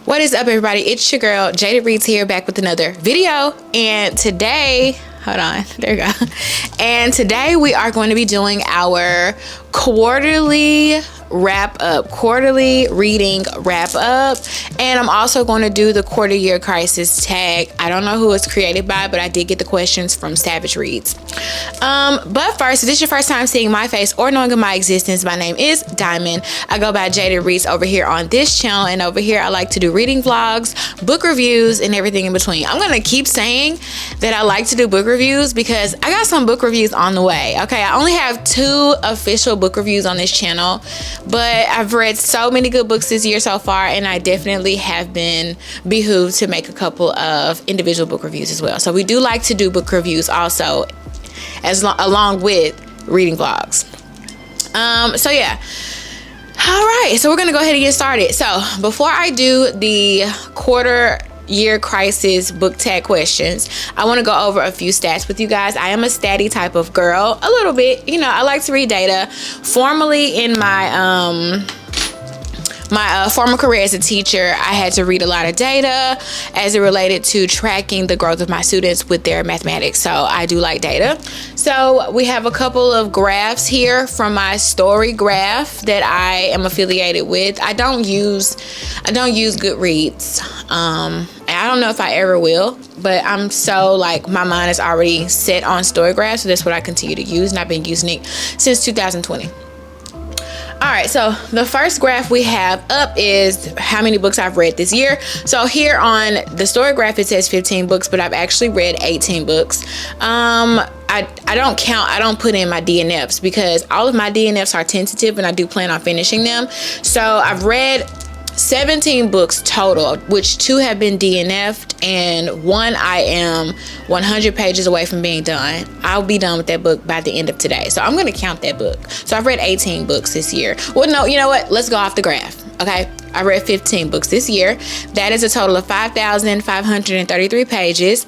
What is up, everybody? It's your girl Jada Reeds here, back with another video. And today, hold on, there you go. And today we are going to be doing our quarterly reading wrap up, and I'm also going to do the quarter year crisis tag. I don't know who it's created by, but I did get the questions from Savage Reads. But first, if this is your first time seeing my face or knowing of my existence, my name is Diamond. I go by Jada Reads over here on this channel, and over here I like to do reading vlogs, book reviews, and everything in between. I'm gonna keep saying that I like to do book reviews because I got some book reviews on the way. Okay, I only have 2 official book reviews on this channel, but I've read so many good books this year so far, and I definitely have been behooved to make a couple of individual book reviews as well. So we do like to do book reviews also, along with reading vlogs. So yeah. All right, so we're gonna go ahead and get started. So before I do the quarter year crisis book tag questions, I want to go over a few stats with you guys. I am a statty type of girl, a little bit, you know. I like to read data. Formerly in my former career as a teacher, I had to read a lot of data as it related to tracking the growth of my students with their mathematics. So I do like data. So we have a couple of graphs here from my story graph that I am affiliated with. I don't use Goodreads. I don't know if I ever will, but I'm so, like, my mind is already set on StoryGraph, so that's what I continue to use, and I've been using it since 2020. All right, so the first graph we have up is how many books I've read this year. So here on the story graph, it says 15 books, but I've actually read 18 books. I don't count, I don't put in my DNFs because all of my DNFs are tentative and I do plan on finishing them. So I've read 17 books total, which 2 have been DNF'd and 1 I am 100 pages away from being done. I'll be done with that book by the end of today. So I'm going to count that book. So I've read 18 books this year. Well, no, you know what? Let's go off the graph. Okay. I read 15 books this year. That is a total of 5,533 pages.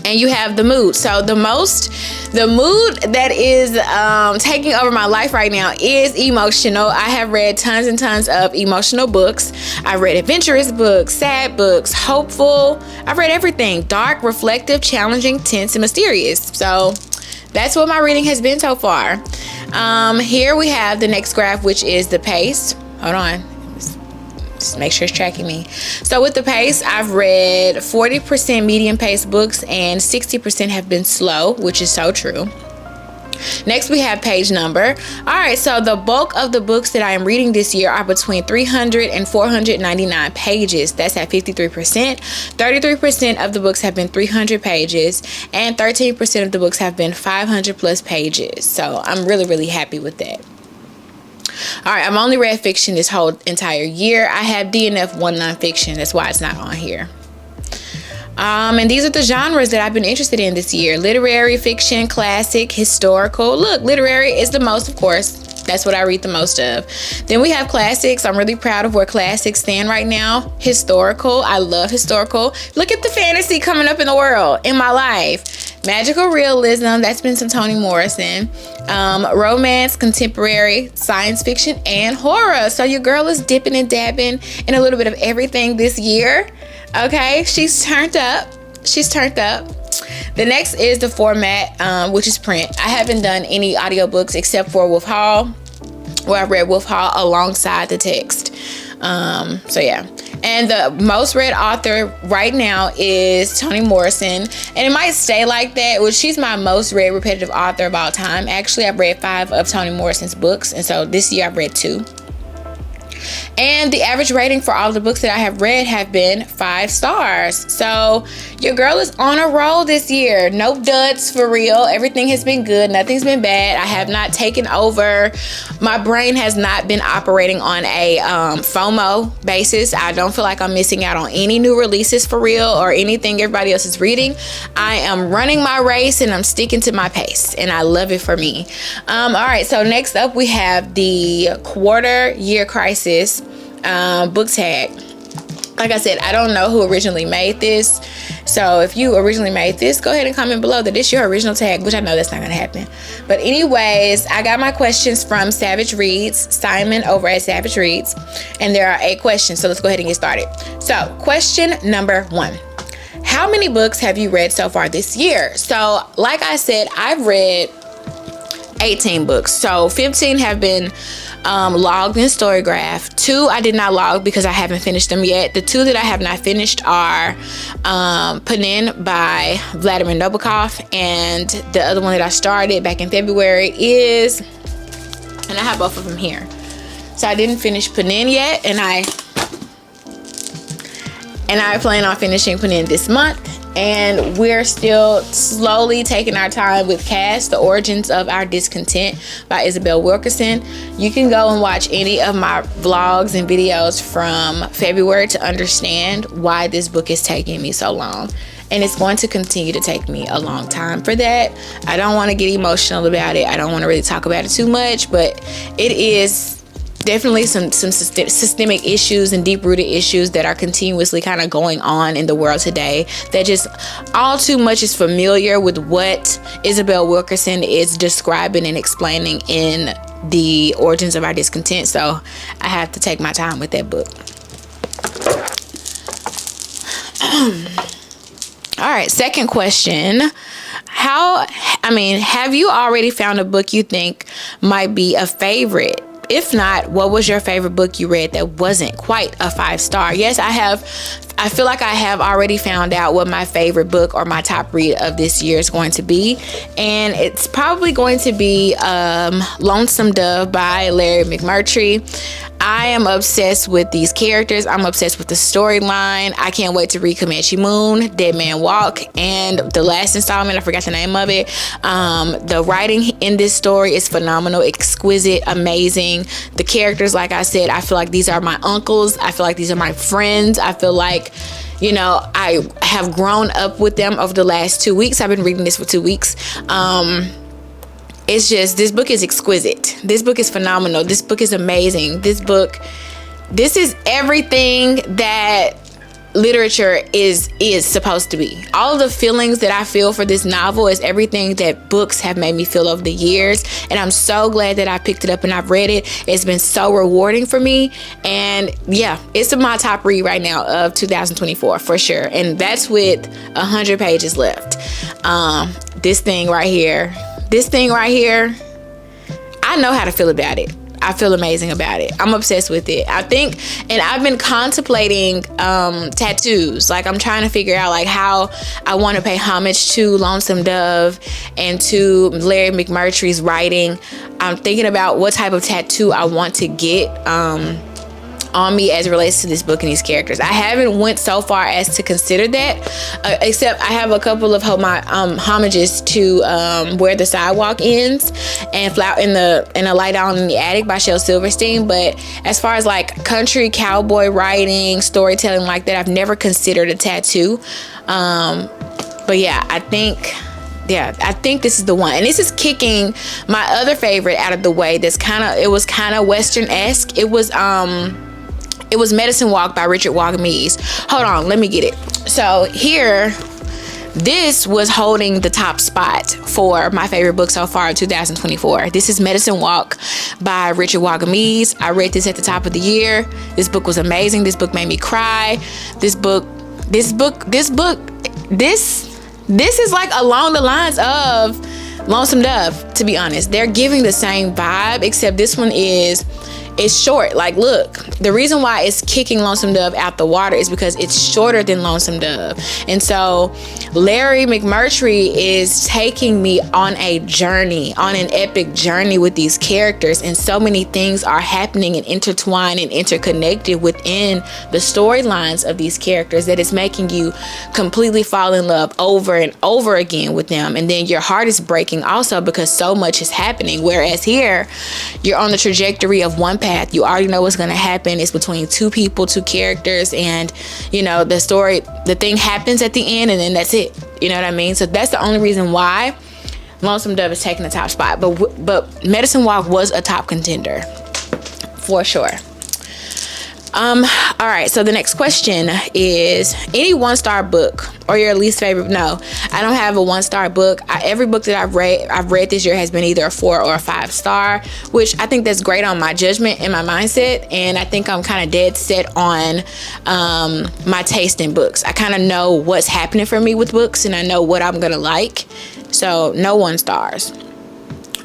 And you have the mood. So the mood that is taking over my life right now is emotional. I have read tons and tons of emotional books. I've read adventurous books, sad books, hopeful. I've read everything: dark, reflective, challenging, tense, and mysterious. So that's what my reading has been so far. Here we have the next graph, which is the pace. Hold on. Just make sure it's tracking me. So with the pace, I've read 40% medium pace books and 60% have been slow, which is so true. Next, we have page number. All right, so the bulk of the books that I am reading this year are between 300 and 499 pages. That's at 53%. 33% of the books have been 300 pages, and 13% of the books have been 500 plus pages. So I'm really, really happy with that. All right, I've only read fiction this whole entire year. I have DNF 1 nonfiction. That's why it's not on here. And these are the genres that I've been interested in this year: literary, fiction, classic, historical. Look, literary is the most, of course. That's what I read the most of. Then we have classics. I'm really proud of where classics stand right now. Historical. I love historical. Look at the fantasy coming up in the world, in my life. Magical realism. That's been some Toni Morrison. Romance, contemporary, science fiction, and horror. So your girl is dipping and dabbing in a little bit of everything this year. Okay, she's turned up. She's turned up. The next is the format, which is print. I haven't done any audiobooks except for Wolf Hall, where I read Wolf Hall alongside the text. So yeah. And the most read author right now is Toni Morrison. And it might stay like that. Well, she's my most read repetitive author of all time. Actually, I've read 5 of Toni Morrison's books. And so this year I've read 2. And the average rating for all the books that I have read have been 5 stars. So your girl is on a roll this year. No duds for real. Everything has been good. Nothing's been bad. I have not taken over. My brain has not been operating on a FOMO basis. I don't feel like I'm missing out on any new releases for real or anything everybody else is reading. I am running my race and I'm sticking to my pace, and I love it for me. All right, so next up we have the quarter year crisis book tag. Like I said, I don't know who originally made this. So if you originally made this, go ahead and comment below that it's your original tag, which I know that's not gonna happen. But anyways, I got my questions from Savage Reads, Simon over at Savage Reads, and there are 8 questions. So let's go ahead and get started. So question number 1. How many books have you read so far this year? So like I said, I've read 18 books. So 15 have been logged in Storygraph. 2 I did not log because I haven't finished them yet. The 2 that I have not finished are Panin by Vladimir Nabokov, and the other one that I started back in February is, and I have both of them here. So I didn't finish Panin yet, and I plan on finishing Panin this month. And we're still slowly taking our time with Cass, The Origins of Our Discontent by Isabel Wilkerson. You can go and watch any of my vlogs and videos from February to understand why this book is taking me so long. And it's going to continue to take me a long time for that. I don't want to get emotional about it. I don't want to really talk about it too much, but it is definitely some systemic issues and deep-rooted issues that are continuously kind of going on in the world today that just all too much is familiar with what Isabel Wilkerson is describing and explaining in The Origins of Our Discontent. So I have to take my time with that book. All right, second question. Have you already found a book you think might be a favorite? If not, what was your favorite book you read that wasn't quite a 5-star? Yes, I have. I feel like I have already found out what my favorite book or my top read of this year is going to be. And it's probably going to be Lonesome Dove by Larry McMurtry. I am obsessed with these characters. I'm obsessed with the storyline. I can't wait to read Comanche Moon, Dead Man Walk, and the last installment, I forgot the name of it. The writing in this story is phenomenal, exquisite, amazing. The characters, like I said, I feel like these are my uncles. I feel like these are my friends. I feel like, you know, I have grown up with them over the last 2 weeks. I've been reading this for 2 weeks. It's just, this book is exquisite. This book is phenomenal. This book is amazing. This is everything that literature is supposed to be. All of the feelings that I feel for this novel is everything that books have made me feel over the years. And I'm so glad that I picked it up and I've read it. It's been so rewarding for me. And yeah, it's my top read right now of 2024 for sure. And that's with 100 pages left. This thing right here, I know how to feel about it. I feel amazing about it. I'm obsessed with it. I think, and I've been contemplating tattoos. Like, I'm trying to figure out like how I want to pay homage to Lonesome Dove and to Larry McMurtry's writing. I'm thinking about what type of tattoo I want to get on me as it relates to this book and these characters. I haven't went so far as to consider that, except I have a couple of my homages to Where the Sidewalk Ends and A Lie Down in the Attic by Shel Silverstein. But as far as like country cowboy writing, storytelling like that, I've never considered a tattoo. But yeah, I think this is the one. And this is kicking my other favorite out of the way. It was kind of Western-esque. It was Medicine Walk by Richard Wagamese. Hold on, let me get it. So here, this was holding the top spot for my favorite book so far in 2024. This is Medicine Walk by Richard Wagamese. I read this at the top of the year. This book was amazing. This book made me cry. This is like along the lines of Lonesome Dove, to be honest. They're giving the same vibe, except this one it's short. Like, look, the reason why it's kicking Lonesome Dove out the water is because it's shorter than Lonesome Dove. And so Larry McMurtry is taking me on a journey, on an epic journey with these characters, and so many things are happening and intertwined and interconnected within the storylines of these characters that is making you completely fall in love over and over again with them. And then your heart is breaking also because so much is happening. Whereas here, you're on the trajectory of one path. You already know what's going to happen. It's between two people, two characters, and you know, the thing happens at the end, and then that's it. You know what I mean? So that's the only reason why Lonesome Dove is taking the top spot. But Medicine Walk was a top contender for sure. All right, so the next question is any 1-star book or your least favorite. No, I don't have a 1-star book. Every book that I've read this year has been either a 4 or a 5-star, which I think that's great on my judgment and my mindset. And I think I'm kind of dead set on my taste in books. I kind of know what's happening for me with books, and I know what I'm gonna like. So no 1 stars.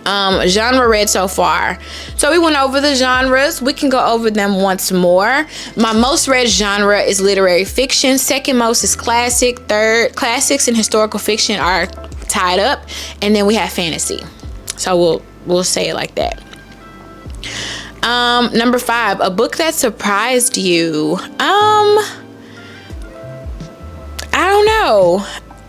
Genre read so far. So we went over the genres. We can go over them once more. My most read genre is literary fiction. Second most is classic. Third, classics and historical fiction are tied up. And then we have fantasy. So we'll say it like that. Number 5, a book that surprised you. I don't know.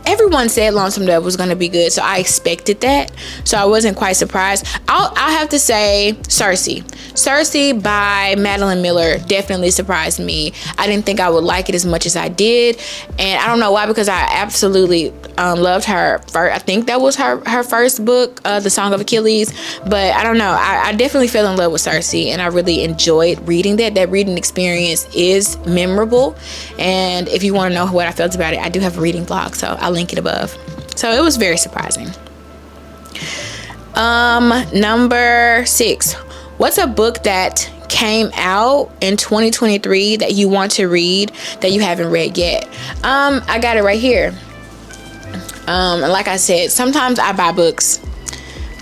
Everyone said Lonesome Dove was going to be good, so I expected that. So I wasn't quite surprised. I'll have to say Circe. Circe by Madeline Miller definitely surprised me. I didn't think I would like it as much as I did. And I don't know why, because I absolutely loved her. I think that was her first book, The Song of Achilles. But I don't know. I definitely fell in love with Circe, and I really enjoyed reading that. That reading experience is memorable. And if you want to know what I felt about it, I do have a reading blog, so I'll link it above. So it was very surprising. Number 6. What's a book that came out in 2023 that you want to read that you haven't read yet? I got it right here. Like I said, sometimes I buy books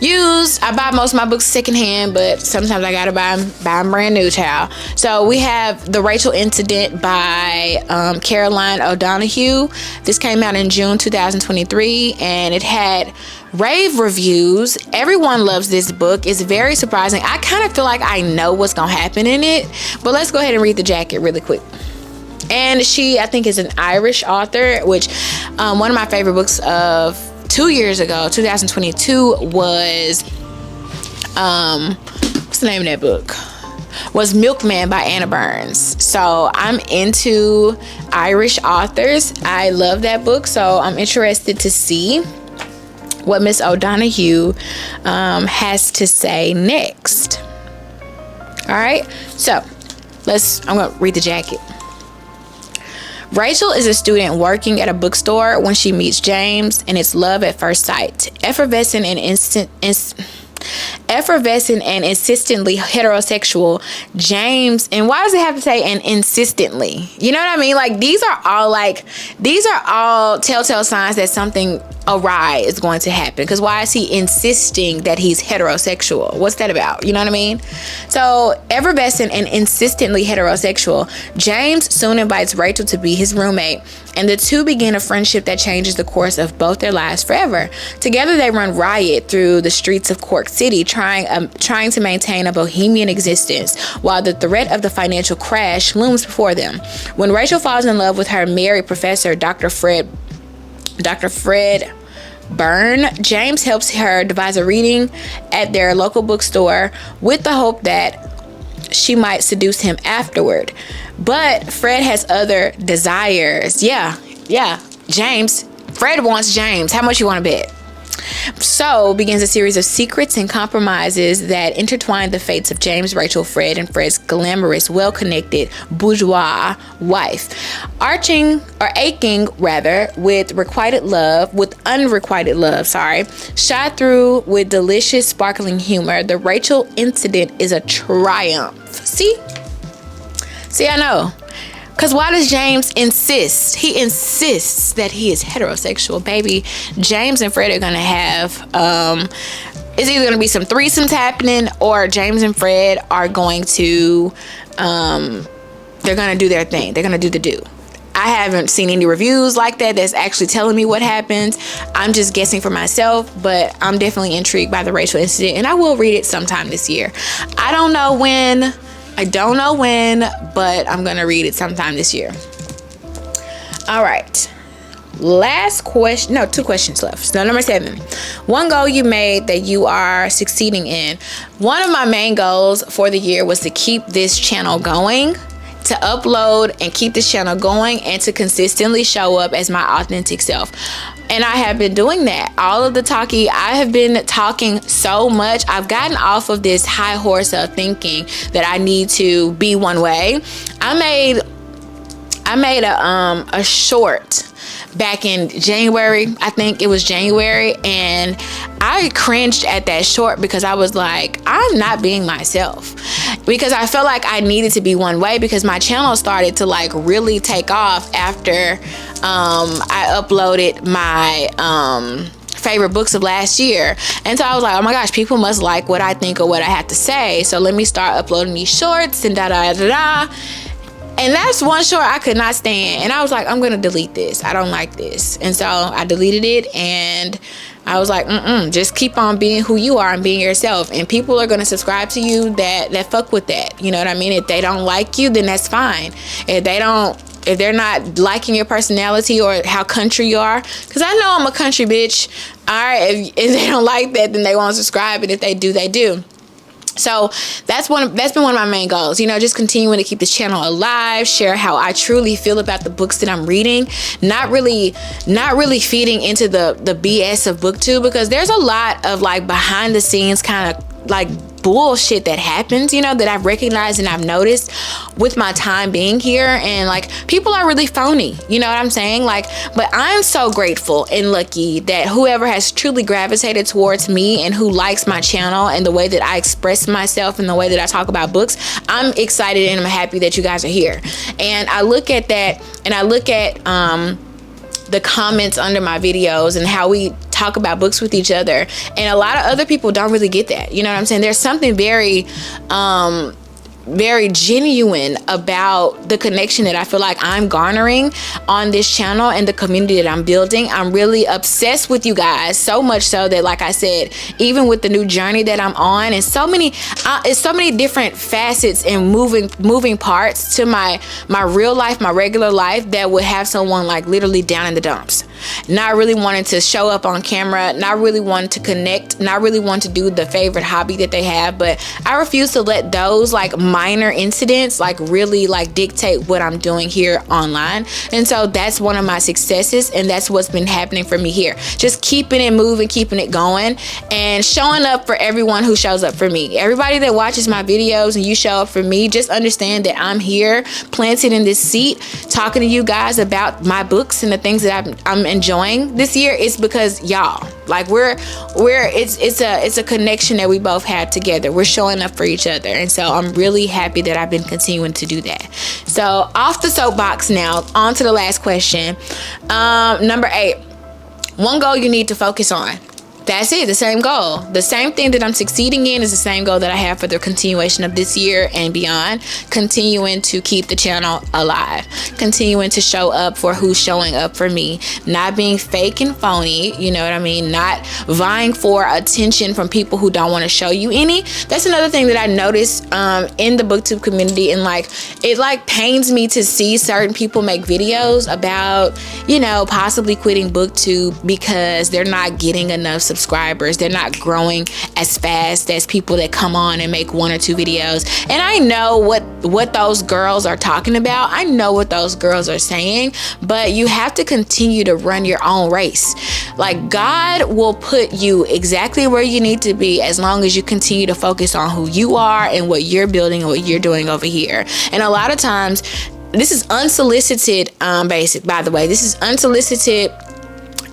used. I buy most of my books secondhand, but sometimes I gotta buy them brand new, child. So we have The Rachel Incident by Caroline O'Donoghue. This came out in June 2023, and it had rave reviews. Everyone loves this book. It's very surprising. I kind of feel like I know what's gonna happen in it, but let's go ahead and read the jacket really quick. And she, I think, is an Irish author, which one of my favorite books of 2 years ago, 2022, was what's the name of that book? Was Milkman by Anna Burns. So I'm into Irish authors. I love that book, so I'm interested to see what Miss O'Donoghue has to say next. All right, so I'm gonna read the jacket. Rachel is a student working at a bookstore when she meets James, and it's love at first sight. Effervescent and insistently heterosexual, James, and why does it have to say and insistently? You know what I mean? Like, these are all telltale signs that something awry is going to happen. Because why is he insisting that he's heterosexual? What's that about? You know what I mean? So, effervescent and insistently heterosexual, James soon invites Rachel to be his roommate, and the two begin a friendship that changes the course of both their lives forever. Together, they run riot through the streets of Cork City, trying to maintain a bohemian existence, while the threat of the financial crash looms before them. When Rachel falls in love with her married professor, Dr. Fred Byrne, James helps her devise a reading at their local bookstore with the hope that she might seduce him afterward. But Fred has other desires. Yeah. Fred wants James. How much you want to bet? So begins a series of secrets and compromises that intertwine the fates of James, Rachel, Fred, and Fred's glamorous, well-connected bourgeois wife. Aching with unrequited love, shot through with delicious, sparkling humor. The Rachel Incident is a triumph. See, I know. Because why does James insist? He insists that he is heterosexual. Baby, James and Fred are going to have, it's either going to be some threesomes happening, or James and Fred are going to, they're going to do their thing. They're going to do the do. I haven't seen any reviews like that that's actually telling me what happens. I'm just guessing for myself, but I'm definitely intrigued by the Rachel Incident, and I will read it sometime this year. I don't know when, but I'm gonna read it sometime this year. All right, last question. No, 2 questions left. So number 7, one goal you made that you are succeeding in. One of my main goals for the year was to keep this channel going, to upload and keep this channel going and to consistently show up as my authentic self. And I have been doing that. All of the talking, I have been talking so much. I've gotten off of this high horse of thinking that I need to be one way. I made a short back in January. I think it was January, and I cringed at that short because I was like, I'm not being myself, because I felt like I needed to be one way, because my channel started to like really take off after I uploaded my favorite books of last year. And so I was like, oh my gosh, people must like what I think or what I have to say, so let me start uploading these shorts and da da da da. And that's one short I could not stand. And I was like, I'm going to delete this. I don't like this. And so I deleted it, and I was like, just keep on being who you are and being yourself. And people are going to subscribe to you that fuck with that. You know what I mean? If they don't like you, then that's fine. If they're not liking your personality or how country you are, because I know I'm a country bitch. All right. If they don't like that, then they won't subscribe. And if they do, they do. So that's been one of my main goals, just continuing to keep this channel alive, share how I truly feel about the books that I'm reading, not really feeding into the BS of booktube, because there's a lot of like behind the scenes kind of like bullshit that happens, that I've recognized and I've noticed with my time being here. And like, people are really phony, you know what I'm saying? Like, but I'm so grateful and lucky that whoever has truly gravitated towards me and who likes my channel and the way that I express myself and the way that I talk about books, I'm excited and I'm happy that you guys are here. And I look at that, and I look at the comments under my videos and how we talk about books with each other, and a lot of other people don't really get that. You know what I'm saying? There's something very very genuine about the connection that I feel like I'm garnering on this channel and the community that I'm building. I'm really obsessed with you guys, so much so that, like I said, even with the new journey that I'm on, and so many different facets and moving parts to my real life, my regular life, that would have someone like literally down in the dumps, not really wanting to show up on camera, not really wanting to connect, not really wanting to do the favorite hobby that they have. But I refuse to let those like minor incidents like really like dictate what I'm doing here online. And so that's one of my successes, and that's what's been happening for me here. Just keeping it moving, keeping it going, and showing up for everyone who shows up for me. Everybody that watches my videos and you show up for me, just understand that I'm here planted in this seat talking to you guys about my books and the things that I'm enjoying this year. It's because y'all, like, it's a connection that we both have together. We're showing up for each other, and so I'm really happy that I've been continuing to do that. So off the soapbox now, on to the last question. Number 8, one goal you need to focus on. That's it, the same goal. The same thing that I'm succeeding in is the same goal that I have for the continuation of this year and beyond. Continuing to keep the channel alive. Continuing to show up for who's showing up for me. Not being fake and phony, you know what I mean? Not vying for attention from people who don't want to show you any. That's another thing that I noticed in the booktube community, and like, it like pains me to see certain people make videos about, possibly quitting booktube because they're not getting enough subscribers. They're not growing as fast as people that come on and make 1 or 2 videos. And I know what those girls are talking about. I know what those girls are saying, but you have to continue to run your own race. Like, God will put you exactly where you need to be as long as you continue to focus on who you are and what you're building and what you're doing over here. And a lot of times, this is unsolicited, by the way, this is unsolicited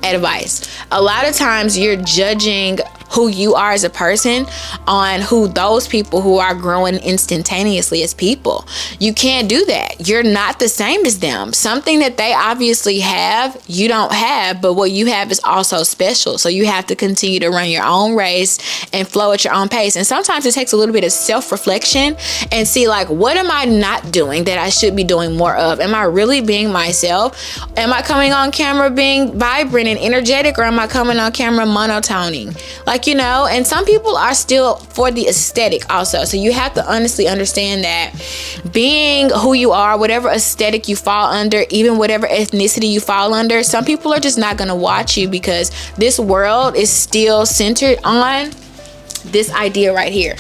advice. A lot of times you're judging who you are as a person on who those people who are growing instantaneously as people. You can't do that. You're not the same as them. Something that they obviously have, you don't have, but what you have is also special. So you have to continue to run your own race and flow at your own pace. And sometimes it takes a little bit of self-reflection and see, like, what am I not doing that I should be doing more of? Am I really being myself? Am I coming on camera being vibrant and energetic, or am I coming on camera monotoning? And some people are still for the aesthetic also. So you have to honestly understand that being who you are, whatever aesthetic you fall under, even whatever ethnicity you fall under, some people are just not going to watch you because this world is still centered on this idea right here.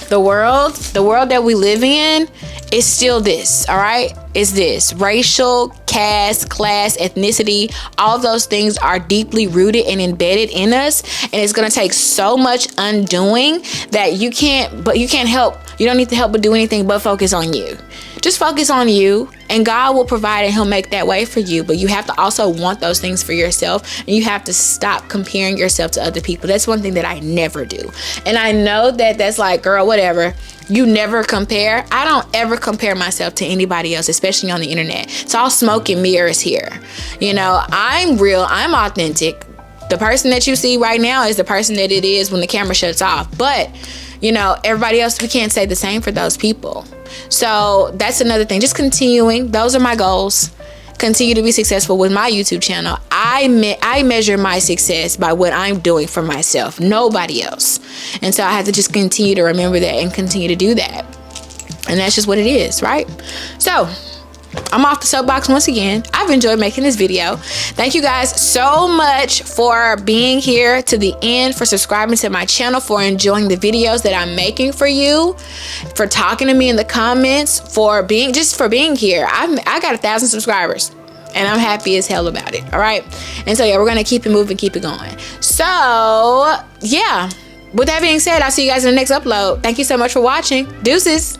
the world that we live in is still this, all right? Is this racial, caste, class, ethnicity? All of those things are deeply rooted and embedded in us, and it's gonna take so much undoing that you can't help. You don't need to help but do anything but focus on you. Just focus on you, and God will provide, and He'll make that way for you. But you have to also want those things for yourself, and you have to stop comparing yourself to other people. That's one thing that I never do. And I know that that's like, girl, whatever. You never compare. I don't ever compare myself to anybody else, especially on the internet. It's all smoke and mirrors here. You know, I'm real. I'm authentic. The person that you see right now is the person that it is when the camera shuts off. But, you know, everybody else, we can't say the same for those people. So that's another thing. Just continuing. Those are my goals. Continue to be successful with my YouTube channel. I measure my success by what I'm doing for myself, nobody else. And so I have to just continue to remember that and continue to do that. And that's just what it is, right? So I'm off the soapbox once again. I've enjoyed making this video. Thank you guys so much for being here to the end, for subscribing to my channel, for enjoying the videos that I'm making for you, for talking to me in the comments, for being here. I got 1,000 subscribers, and I'm happy as hell about it. All right. And so yeah, we're gonna keep it moving, keep it going. So yeah, with that being said, I'll see you guys in the next upload. Thank you so much for watching. Deuces.